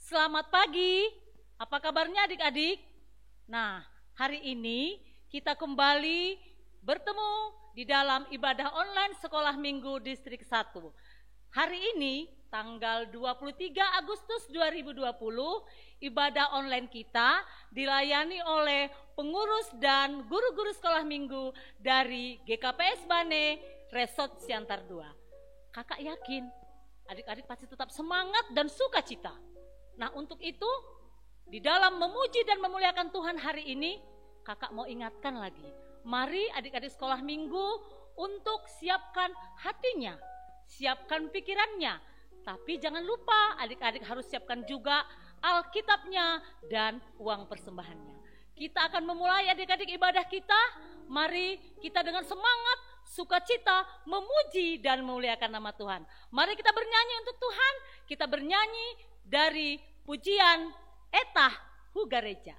Selamat pagi, apa kabarnya adik-adik? Nah, hari ini kita kembali bertemu di dalam ibadah online Sekolah Minggu Distrik 1. Hari ini, tanggal 23 Agustus 2020, ibadah online kita dilayani oleh pengurus dan guru-guru sekolah minggu dari GKPS Bane, Resort Siantar 2. Kakak yakin adik-adik pasti tetap semangat dan sukacita. Nah, untuk itu, di dalam memuji dan memuliakan Tuhan hari ini, kakak mau ingatkan lagi, mari adik-adik sekolah minggu untuk siapkan hatinya, siapkan pikirannya, tapi jangan lupa adik-adik harus siapkan juga Alkitabnya dan uang persembahannya. Kita akan memulai adik-adik ibadah kita, mari kita dengan semangat, sukacita, memuji dan memuliakan nama Tuhan. Mari kita bernyanyi untuk Tuhan, kita bernyanyi dari pujian Etah Hugareja.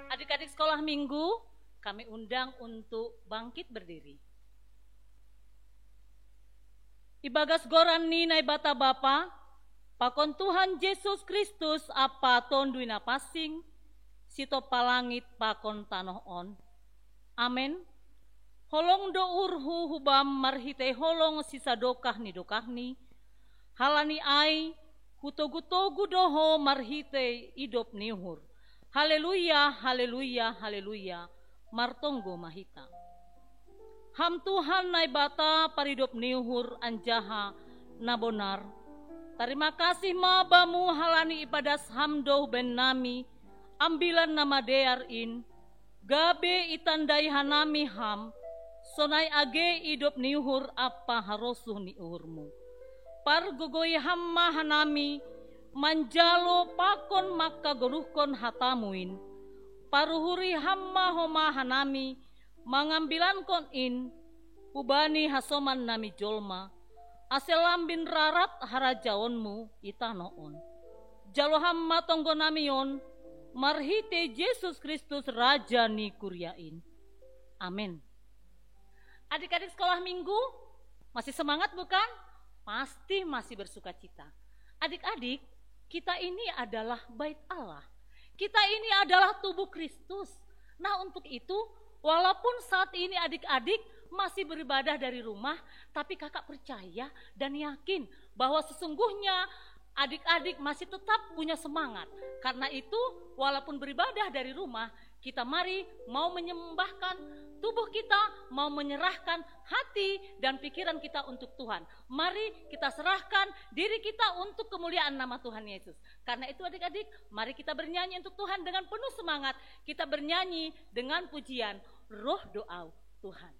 Adik-adik sekolah minggu, kami undang untuk bangkit berdiri. Ibagas goran ni nai bata bapa, pakon Tuhan Yesus Kristus apa tonduina pasing, sito palangit pakon tanoh on. Amen. Holong do urhu hubam marhite holong sisa dokah ni, halani ai hutogu-togu doho marhite idop nihur. Haleluya, haleluya, haleluya, martonggo mahita. Ham Tuhan nai bata paridop nihur anjaha nabonar. Terima kasih mabamu halani ibadas hamdoh ben nami, ambilan nama dear in, gabe itandai hanami ham, sonai age idop nihur apa harosuh ni uhurmu. pargogoi hamma hanami, manjalo pakon maka goruhkon hatamuin, paruhuri hamma homa hanami, mangambilan kon in, ubani hasoman nami jolma, aselambin rarat harajaonmu itanoon. Jalo hamma tonggo namion, marhite Yesus Kristus Raja ni kuryain. Amin. Adik-adik sekolah minggu, masih semangat bukan? Pasti masih bersuka cita. Adik-adik, kita ini adalah bait Allah. Kita ini adalah tubuh Kristus. Nah, untuk itu, walaupun saat ini adik-adik masih beribadah dari rumah, tapi kakak percaya dan yakin bahwa sesungguhnya adik-adik masih tetap punya semangat. Karena itu, walaupun beribadah dari rumah, kita mari mau menyembahkan tubuh kita, mau menyerahkan hati dan pikiran kita untuk Tuhan. Mari kita serahkan diri kita untuk kemuliaan nama Tuhan Yesus. Karena itu adik-adik, mari kita bernyanyi untuk Tuhan dengan penuh semangat. Kita bernyanyi dengan pujian Roh Doa Tuhan.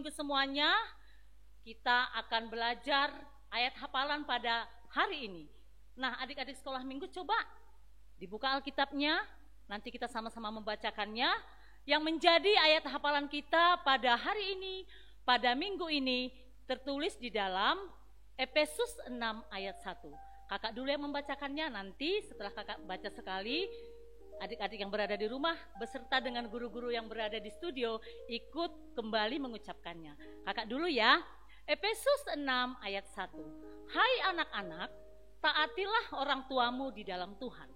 Semuanya, kita akan belajar ayat hafalan pada hari ini. Nah, adik-adik sekolah minggu coba dibuka Alkitabnya, nanti kita sama-sama membacakannya. Yang menjadi ayat hafalan kita pada hari ini, pada minggu ini, tertulis di dalam Efesus 6 ayat 1. Kakak dulu yang membacakannya, nanti setelah kakak baca sekali, adik-adik yang berada di rumah beserta dengan guru-guru yang berada di studio ikut kembali mengucapkannya. Kakak dulu ya. Efesus 6 ayat 1. Hai anak-anak, taatilah orang tuamu di dalam Tuhan,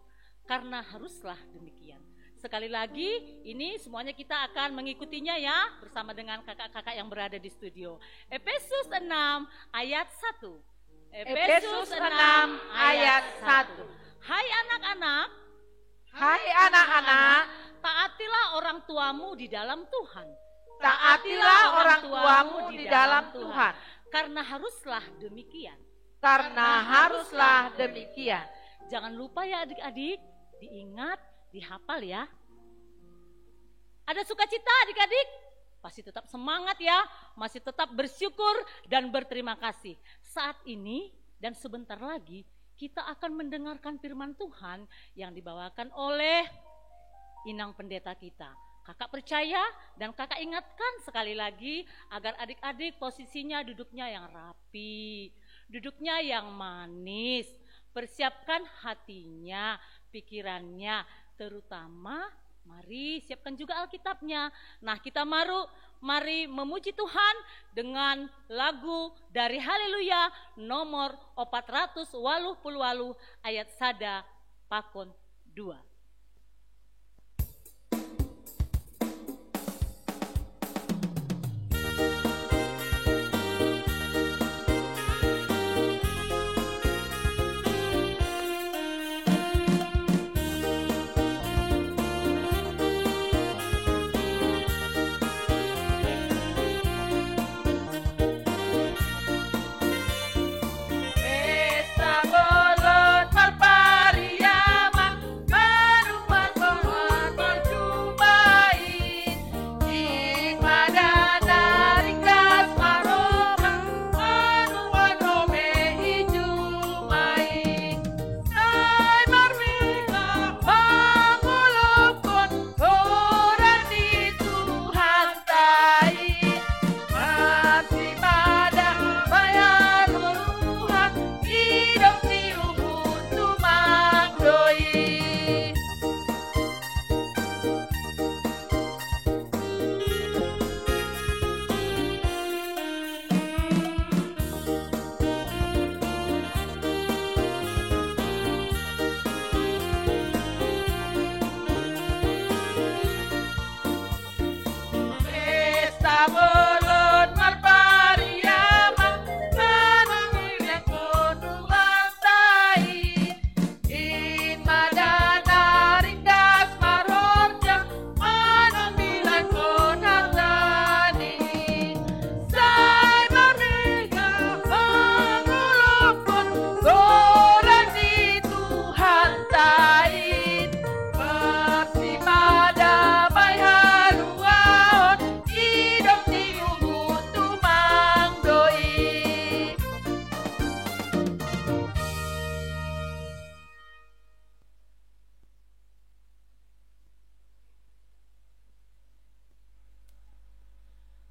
karena haruslah demikian. Sekali lagi, ini semuanya kita akan mengikutinya ya, bersama dengan kakak-kakak yang berada di studio. Efesus 6 ayat 1. Efesus 6 ayat 1. Hai anak-anak, Hai anak-anak, taatilah orang tuamu di dalam Tuhan. taatilah orang tuamu di dalam Tuhan. Karena haruslah demikian. Karena haruslah demikian. Jangan lupa ya adik-adik, diingat, dihafal ya. Ada sukacita adik-adik? pasti tetap semangat ya, masih tetap bersyukur dan berterima kasih. Saat ini dan sebentar lagi kita akan mendengarkan firman Tuhan yang dibawakan oleh Inang pendeta kita. Kakak percaya dan kakak ingatkan sekali lagi agar adik-adik posisinya duduknya yang rapi, duduknya yang manis, persiapkan hatinya, pikirannya, terutama mari siapkan juga Alkitabnya. Nah, kita mari memuji Tuhan dengan lagu dari Haleluya nomor 488 ayat sada pakon 2.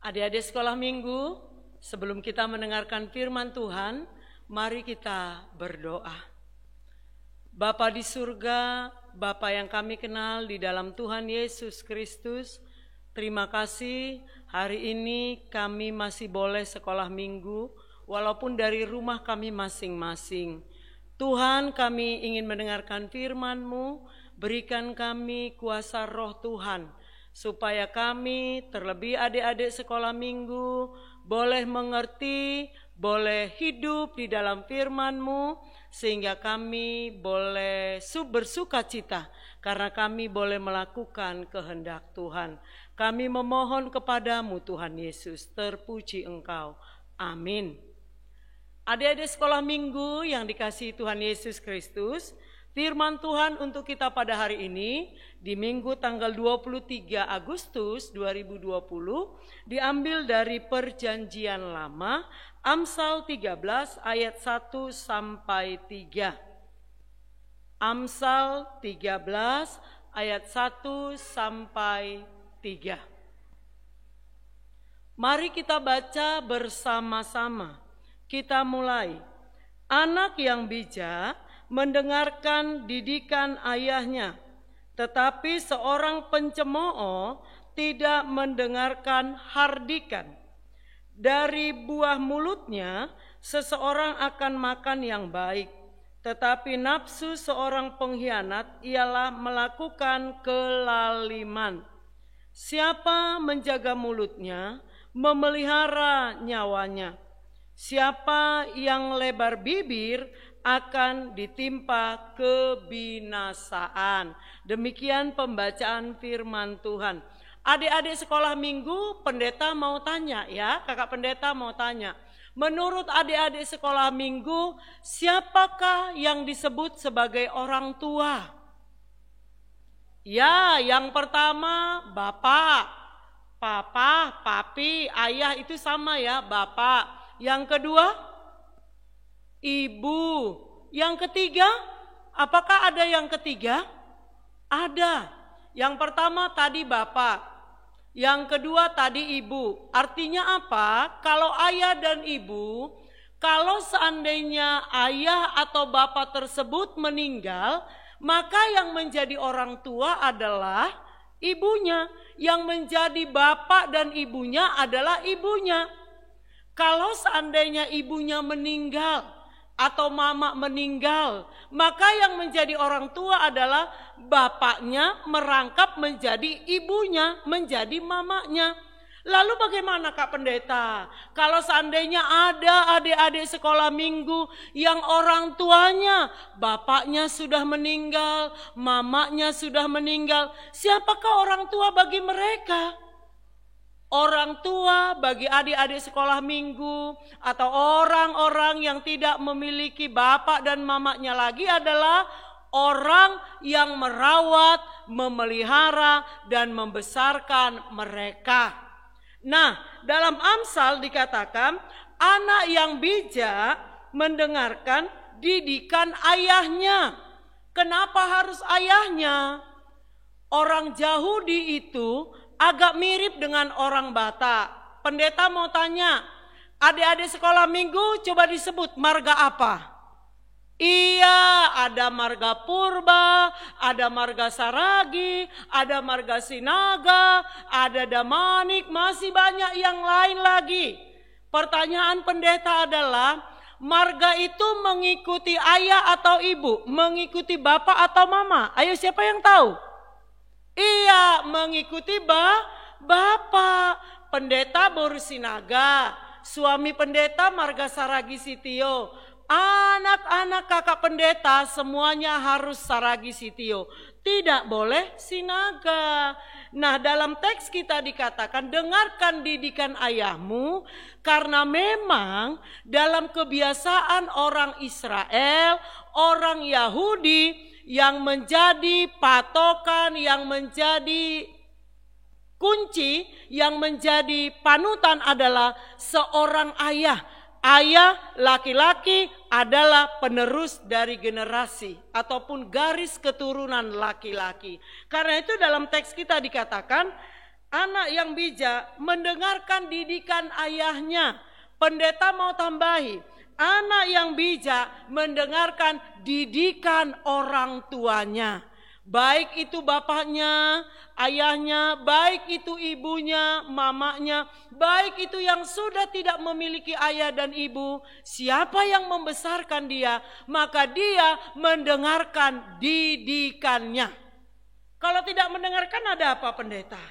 Adik-adik sekolah minggu, sebelum kita mendengarkan firman Tuhan, mari kita berdoa. Bapa di surga, Bapa yang kami kenal di dalam Tuhan Yesus Kristus, terima kasih hari ini kami masih boleh sekolah minggu, walaupun dari rumah kami masing-masing. Tuhan, kami ingin mendengarkan firman-Mu, berikan kami kuasa roh Tuhan, supaya kami, terlebih adik-adik sekolah minggu, boleh mengerti, boleh hidup di dalam firman-Mu, sehingga kami boleh bersuka cita, karena kami boleh melakukan kehendak Tuhan. Kami memohon kepadamu Tuhan Yesus, terpuji Engkau. Amin. Adik-adik sekolah minggu yang dikasihi Tuhan Yesus Kristus, firman Tuhan untuk kita pada hari ini di Minggu tanggal 23 Agustus 2020 diambil dari Perjanjian Lama, Amsal 13 ayat 1 sampai 3. Amsal 13 ayat 1 sampai 3. Mari kita baca bersama-sama. Kita mulai. Anak yang bijak mendengarkan didikan ayahnya, tetapi seorang pencemooh tidak mendengarkan hardikan. Dari buah mulutnya seseorang akan makan yang baik, tetapi nafsu seorang pengkhianat ialah melakukan kelaliman. Siapa menjaga mulutnya, memelihara nyawanya. Siapa yang lebar bibir akan ditimpa kebinasaan. Demikian pembacaan firman Tuhan. Adik-adik sekolah minggu, pendeta mau tanya ya, kakak pendeta mau tanya. Menurut adik-adik sekolah minggu, siapakah yang disebut sebagai orang tua? Ya, yang pertama Bapak. Papa, papi, ayah itu sama ya, bapak. Yang kedua, ibu. Yang ketiga, apakah ada yang ketiga? Ada. Yang pertama tadi bapak. Yang kedua tadi ibu. Artinya apa? Kalau ayah dan ibu, kalau seandainya ayah atau bapak tersebut meninggal, maka yang menjadi orang tua adalah ibunya. Yang menjadi bapak dan ibunya adalah ibunya. Kalau seandainya ibunya meninggal atau mama meninggal, maka yang menjadi orang tua adalah bapaknya merangkap menjadi ibunya, menjadi mamanya. Lalu bagaimana Kak Pendeta? Kalau seandainya ada adik-adik sekolah minggu yang orang tuanya, bapaknya sudah meninggal, mamanya sudah meninggal, siapakah orang tua bagi mereka? Orang tua bagi adik-adik sekolah minggu atau orang-orang yang tidak memiliki bapak dan mamanya lagi adalah orang yang merawat, memelihara, dan membesarkan mereka. Nah, dalam Amsal dikatakan anak yang bijak mendengarkan didikan ayahnya. Kenapa harus ayahnya? Orang Yahudi itu agak mirip dengan orang Batak. Pendeta mau tanya, adik-adik sekolah minggu coba disebut marga apa? Iya, ada marga Purba, ada marga Saragi, ada marga Sinaga, ada Damanik, masih banyak yang lain lagi. Pertanyaan pendeta adalah, marga itu mengikuti ayah atau ibu? Mengikuti bapak atau mama? Ayo siapa yang tahu? Iya, mengikuti bapak. Pendeta Boru Sinaga, suami pendeta marga Saragi Sitio. Anak-anak kakak pendeta semuanya harus Saragi Sitio. Tidak boleh Sinaga. Nah, dalam teks kita dikatakan dengarkan didikan ayahmu, karena memang dalam kebiasaan orang Israel, orang Yahudi yang menjadi patokan, yang menjadi kunci, yang menjadi panutan adalah seorang ayah. Ayah laki-laki adalah penerus dari generasi ataupun garis keturunan laki-laki. Karena itu dalam teks kita dikatakan anak yang bijak mendengarkan didikan ayahnya. Pendeta mau tambahi, anak yang bijak mendengarkan didikan orang tuanya. Baik itu bapaknya, ayahnya, baik itu ibunya, mamanya, baik itu yang sudah tidak memiliki ayah dan ibu, siapa yang membesarkan dia, maka dia mendengarkan didikannya. Kalau tidak mendengarkan ada apa pendeta?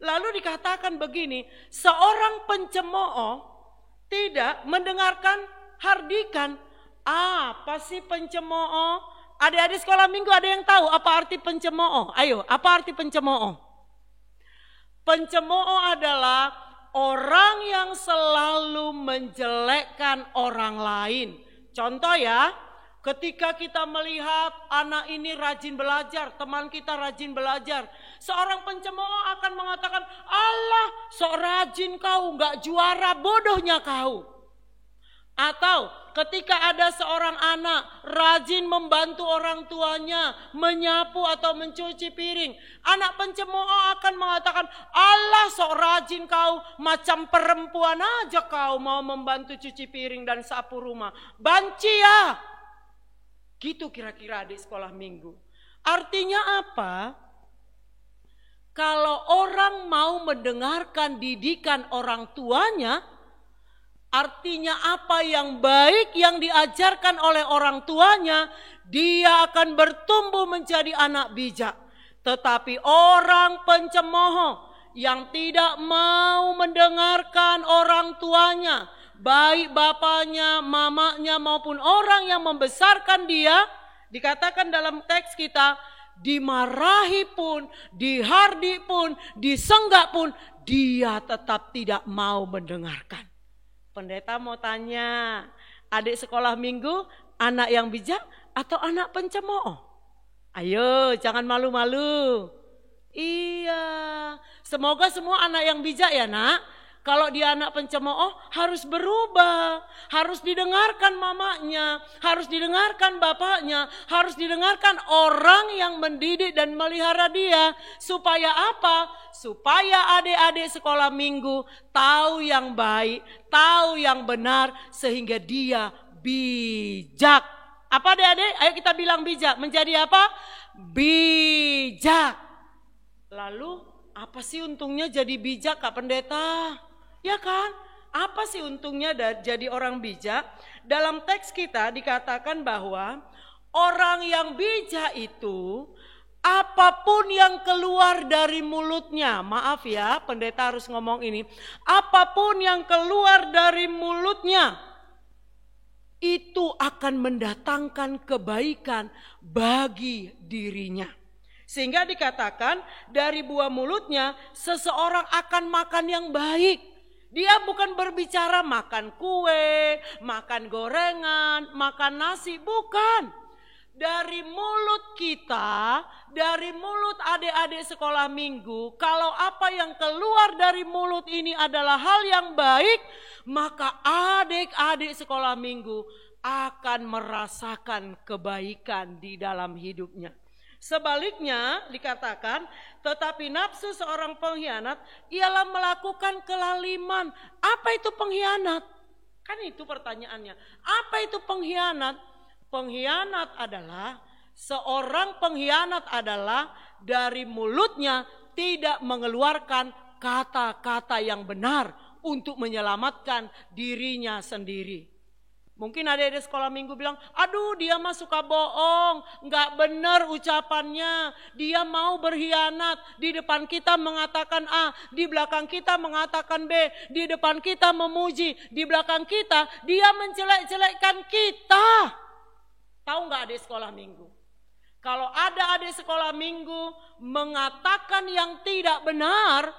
Lalu dikatakan begini, seorang pencemooh tidak mendengarkan hardikan. Apa sih pencemooh? Adik-adik sekolah minggu ada yang tahu apa arti pencemooh? Ayo, apa arti pencemooh? Pencemooh adalah orang yang selalu menjelekkan orang lain. Contoh ya, ketika kita melihat anak ini rajin belajar, teman kita rajin belajar, seorang pencemooh akan mengatakan, "Allah, sok rajin kau, gak juara, bodohnya kau." Atau ketika ada seorang anak rajin membantu orang tuanya menyapu atau mencuci piring, anak pencemooh akan mengatakan, "Allah, sok rajin kau, macam perempuan aja kau mau membantu cuci piring dan sapu rumah. Banci ya." Gitu kira-kira adik sekolah minggu. Artinya apa? Kalau orang mau mendengarkan didikan orang tuanya, artinya apa yang baik yang diajarkan oleh orang tuanya, dia akan bertumbuh menjadi anak bijak. Tetapi orang pencemooh yang tidak mau mendengarkan orang tuanya, baik bapaknya, mamanya maupun orang yang membesarkan dia, dikatakan dalam teks kita, dimarahi pun, dihardik pun, disenggak pun, dia tetap tidak mau mendengarkan. Pendeta mau tanya, adik sekolah minggu, anak yang bijak atau anak pencemooh? Ayo, jangan malu-malu. Iya, Semoga semua anak yang bijak ya nak. Kalau dia anak pencemooh harus berubah, harus didengarkan mamanya, harus didengarkan bapaknya, harus didengarkan orang yang mendidik dan melihara dia. Supaya apa? Supaya adik-adik sekolah minggu tahu yang baik, tahu yang benar, sehingga dia bijak. Apa adik-adik? Ayo kita bilang bijak. Menjadi apa? Bijak. Lalu apa sih untungnya jadi bijak Kak Pendeta? Ya kan? Apa sih untungnya jadi orang bijak? Dalam teks kita dikatakan bahwa orang yang bijak itu apapun yang keluar dari mulutnya. Maaf ya, pendeta harus ngomong ini. Apapun yang keluar dari mulutnya itu akan mendatangkan kebaikan bagi dirinya. Sehingga dikatakan dari buah mulutnya seseorang akan makan yang baik. Dia bukan berbicara makan kue, makan gorengan, makan nasi, bukan. Dari mulut kita, dari mulut adik-adik sekolah minggu, kalau apa yang keluar dari mulut ini adalah hal yang baik, maka adik-adik sekolah minggu akan merasakan kebaikan di dalam hidupnya. Sebaliknya dikatakan, tetapi nafsu seorang pengkhianat ialah melakukan kelaliman. Apa itu pengkhianat? Kan itu pertanyaannya. Apa itu pengkhianat? Pengkhianat adalah, seorang pengkhianat adalah dari mulutnya tidak mengeluarkan kata-kata yang benar untuk menyelamatkan dirinya sendiri. Mungkin adik-adik sekolah minggu bilang, aduh dia mah suka bohong, gak benar ucapannya, dia mau berkhianat, di depan kita mengatakan A, di belakang kita mengatakan B, di depan kita memuji, di belakang kita dia menjelek-jelekkan kita. Tahu gak adik sekolah minggu? Kalau ada adik sekolah minggu mengatakan yang tidak benar,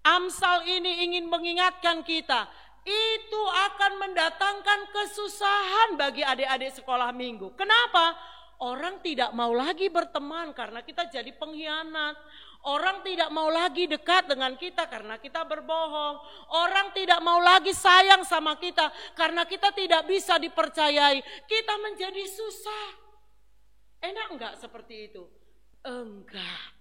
Amsal ini ingin mengingatkan kita, itu akan mendatangkan kesusahan bagi adik-adik sekolah minggu. Kenapa? Orang tidak mau lagi berteman karena kita jadi pengkhianat. Orang tidak mau lagi dekat dengan kita karena kita berbohong. Orang tidak mau lagi sayang sama kita karena kita tidak bisa dipercayai. Kita menjadi susah. Enak enggak seperti itu? Enggak.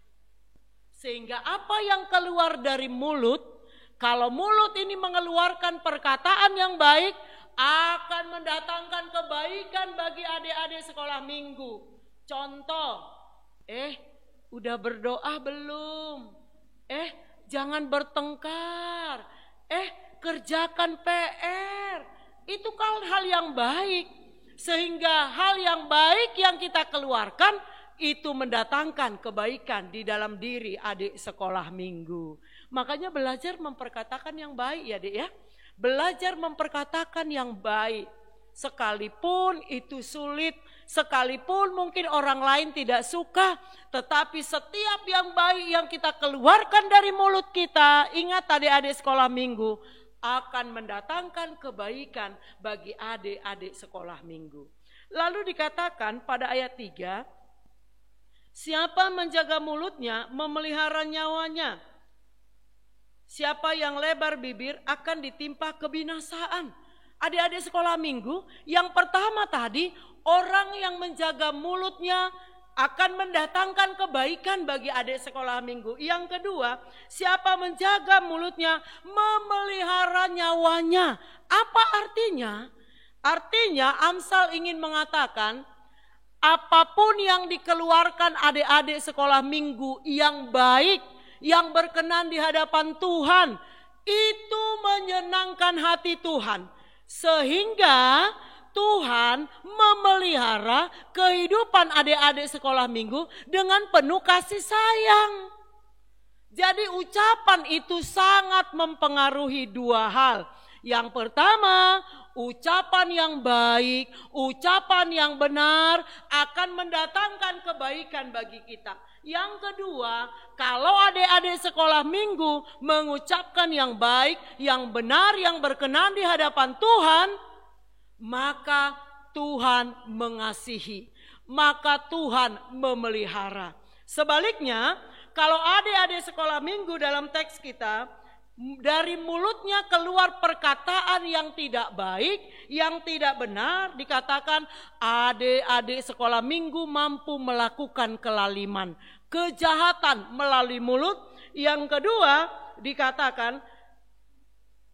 Sehingga apa yang keluar dari mulut, kalau mulut ini mengeluarkan perkataan yang baik, akan mendatangkan kebaikan bagi adik-adik sekolah minggu. Contoh, udah berdoa belum? Jangan bertengkar. Kerjakan PR. Itu kan hal yang baik. Sehingga hal yang baik yang kita keluarkan, itu mendatangkan kebaikan di dalam diri adik sekolah minggu. Makanya belajar memperkatakan yang baik ya Dek ya. Belajar memperkatakan yang baik. Sekalipun itu sulit, sekalipun mungkin orang lain tidak suka, tetapi setiap yang baik yang kita keluarkan dari mulut kita, ingat adik-adik sekolah minggu, akan mendatangkan kebaikan bagi adik-adik sekolah minggu. Lalu dikatakan pada ayat 3, siapa menjaga mulutnya memelihara nyawanya. Siapa yang lebar bibir akan ditimpa kebinasaan. Adik-adik sekolah minggu, yang pertama tadi, orang yang menjaga mulutnya akan mendatangkan kebaikan bagi adik sekolah minggu. Yang kedua, siapa menjaga mulutnya memelihara nyawanya. Apa artinya? Artinya Amsal ingin mengatakan, apapun yang dikeluarkan adik-adik sekolah minggu yang baik, yang berkenan di hadapan Tuhan, itu menyenangkan hati Tuhan. Sehingga Tuhan memelihara kehidupan adik-adik sekolah minggu dengan penuh kasih sayang. Jadi ucapan itu sangat mempengaruhi dua hal. Yang pertama, ucapan yang baik, ucapan yang benar akan mendatangkan kebaikan bagi kita. Yang kedua, kalau adik-adik sekolah minggu mengucapkan yang baik, yang benar, yang berkenan di hadapan Tuhan, maka Tuhan mengasihi, maka Tuhan memelihara. Sebaliknya, kalau adik-adik sekolah minggu dalam teks kita, dari mulutnya keluar perkataan yang tidak baik, yang tidak benar, dikatakan adik-adik sekolah minggu mampu melakukan kelaliman, kejahatan melalui mulut. Yang kedua dikatakan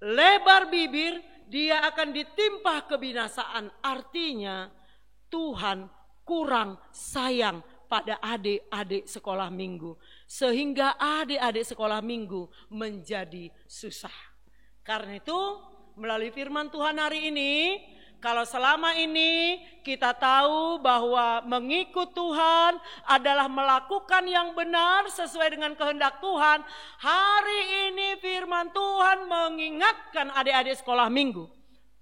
lebar bibir, dia akan ditimpa kebinasaan. Artinya Tuhan kurang sayang pada adik-adik sekolah minggu, sehingga adik-adik sekolah minggu menjadi susah. Karena itu melalui firman Tuhan hari ini, kalau selama ini kita tahu bahwa mengikut Tuhan adalah melakukan yang benar sesuai dengan kehendak Tuhan, hari ini firman Tuhan mengingatkan adik-adik sekolah minggu.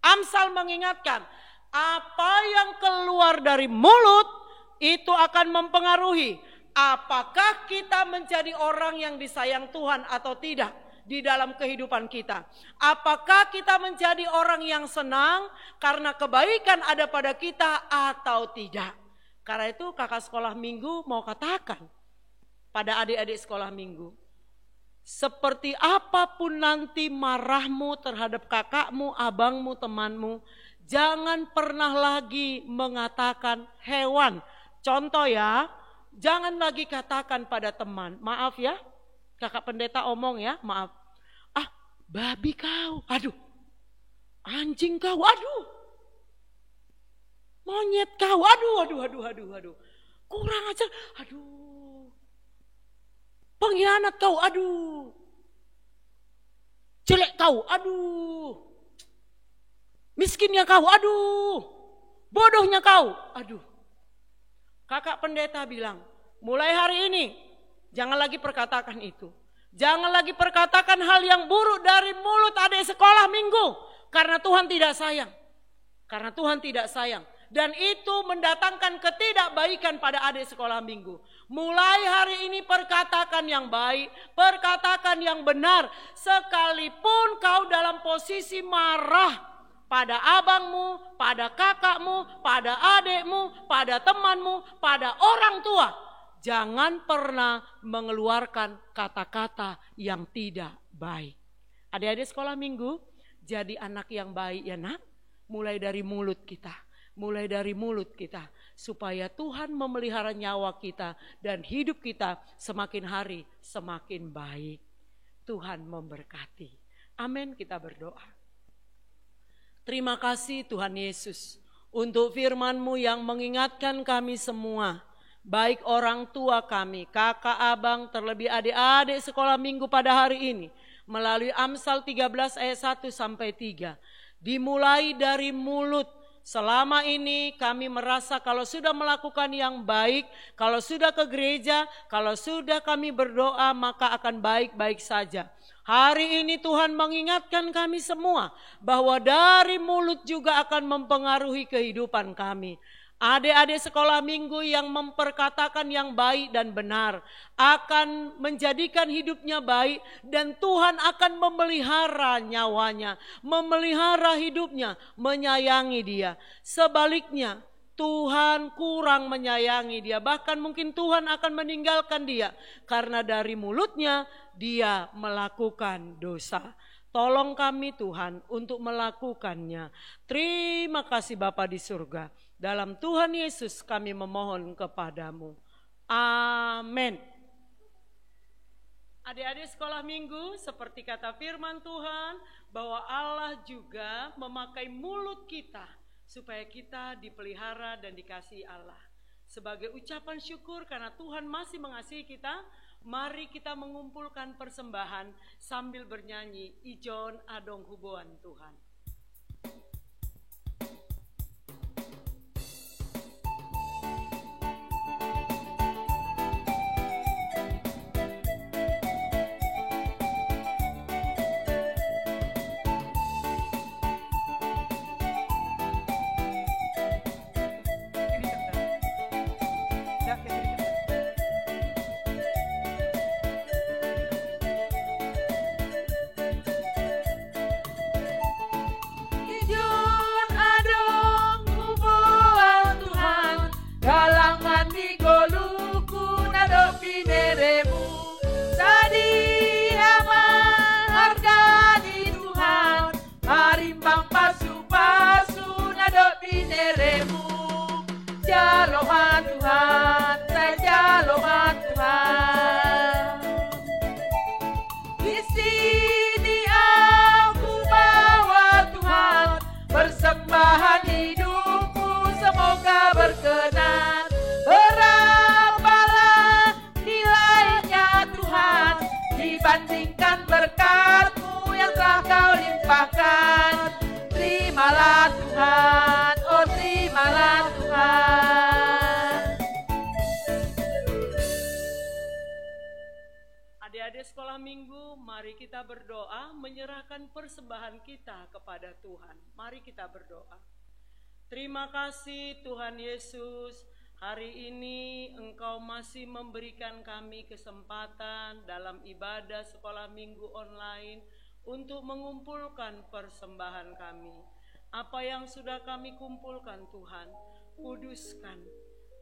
Amsal mengingatkan, apa yang keluar dari mulut itu akan mempengaruhi apakah kita menjadi orang yang disayang Tuhan atau tidak di dalam kehidupan kita. Apakah kita menjadi orang yang senang karena kebaikan ada pada kita atau tidak. Karena itu kakak sekolah minggu mau katakan pada adik-adik sekolah minggu, seperti apapun nanti marahmu terhadap kakakmu, abangmu, temanmu, jangan pernah lagi mengatakan hewan. Contoh ya, jangan lagi katakan pada teman, maaf ya, kakak pendeta omong ya, maaf. Ah, babi kau, aduh, anjing kau, aduh, monyet kau, aduh, kurang ajar, aduh, pengkhianat kau, aduh, jelek kau, aduh, miskinnya kau, aduh, bodohnya kau, aduh. Kakak pendeta bilang, mulai hari ini jangan lagi perkatakan itu. Jangan lagi perkatakan hal yang buruk dari mulut adik sekolah minggu. Karena Tuhan tidak sayang. Karena Tuhan tidak sayang. Dan itu mendatangkan ketidakbaikan pada adik sekolah minggu. Mulai hari ini perkatakan yang baik, perkatakan yang benar. Sekalipun kau dalam posisi marah pada abangmu, pada kakakmu, pada adekmu, pada temanmu, pada orang tua. Jangan pernah mengeluarkan kata-kata yang tidak baik. Adik-adik sekolah minggu, jadi anak yang baik ya nak. Mulai dari mulut kita. Mulai dari mulut kita. Supaya Tuhan memelihara nyawa kita dan hidup kita semakin hari semakin baik. Tuhan memberkati. Amin, kita berdoa. Terima kasih Tuhan Yesus untuk firman-Mu yang mengingatkan kami semua, baik orang tua kami, kakak, abang, terlebih adik-adik sekolah minggu pada hari ini, melalui Amsal 13 ayat 1 sampai 3. Dimulai dari mulut. Selama ini kami merasa kalau sudah melakukan yang baik, kalau sudah ke gereja, kalau sudah kami berdoa maka akan baik-baik saja. Hari ini Tuhan mengingatkan kami semua bahwa dari mulut juga akan mempengaruhi kehidupan kami. Adik-adik sekolah minggu yang memperkatakan yang baik dan benar akan menjadikan hidupnya baik dan Tuhan akan memelihara nyawanya, memelihara hidupnya, menyayangi dia. Sebaliknya, Tuhan kurang menyayangi dia, bahkan mungkin Tuhan akan meninggalkan dia karena dari mulutnya dia melakukan dosa. Tolong kami Tuhan untuk melakukannya. Terima kasih Bapa di surga. Dalam Tuhan Yesus kami memohon kepadamu. Amin. Adik-adik sekolah minggu, seperti kata firman Tuhan bahwa Allah juga memakai mulut kita supaya kita dipelihara dan dikasihi Allah. Sebagai ucapan syukur karena Tuhan masih mengasihi kita, mari kita mengumpulkan persembahan sambil bernyanyi Ijon Adong Huboan Tuhan. limpahkan. Terimalah Tuhan, oh terimalah Tuhan. Adik-adik sekolah minggu, mari kita berdoa menyerahkan persembahan kita kepada Tuhan. Mari kita berdoa. Terima kasih Tuhan Yesus, hari ini Engkau masih memberikan kami kesempatan dalam ibadah sekolah minggu online untuk mengumpulkan persembahan kami. Apa yang sudah kami kumpulkan Tuhan, kuduskan.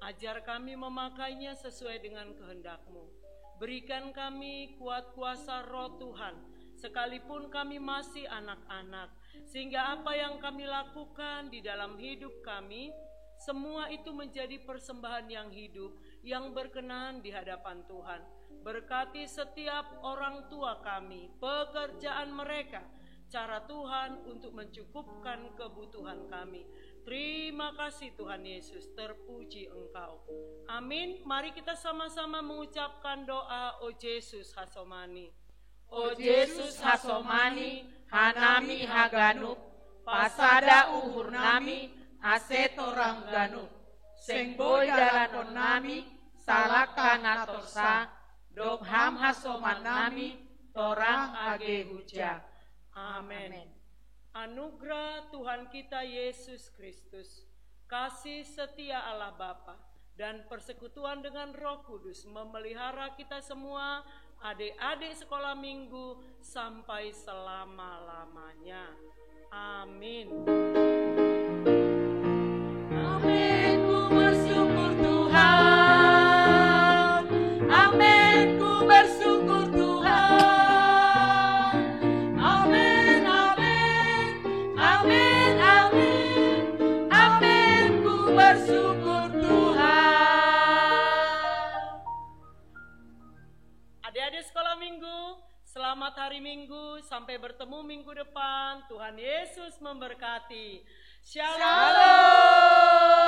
Ajar kami memakainya sesuai dengan kehendak-Mu. Berikan kami kuat kuasa Roh Tuhan, sekalipun kami masih anak-anak, sehingga apa yang kami lakukan di dalam hidup kami, semua itu menjadi persembahan yang hidup, yang berkenan di hadapan Tuhan. Berkati setiap orang tua kami, pekerjaan mereka, cara Tuhan untuk mencukupkan kebutuhan kami. Terima kasih Tuhan Yesus, terpuji Engkau. Amin. Mari kita sama-sama mengucapkan doa, O Yesus Hasomani. O Yesus Hasomani, Hanami Haganuk, Pasada Uhur Nami, Asetorang Ganuk, Sengboy Dalakon Nami, Salaka Natorsa, Dogham Hasoman Nami, Torang Age Huja. Amin. Anugerah Tuhan kita Yesus Kristus, kasih setia Allah Bapa, dan persekutuan dengan Roh Kudus memelihara kita semua, adik-adik sekolah minggu, sampai selama-lamanya. Amin. Amin, ku bersyukur Tuhan. Amin, ku bersyukur Tuhan. Amin, amin, amin, amin, amin, ku bersyukur Tuhan. Adik-adik sekolah minggu, selamat hari Minggu, sampai bertemu minggu depan. Tuhan Yesus memberkati. Shalom.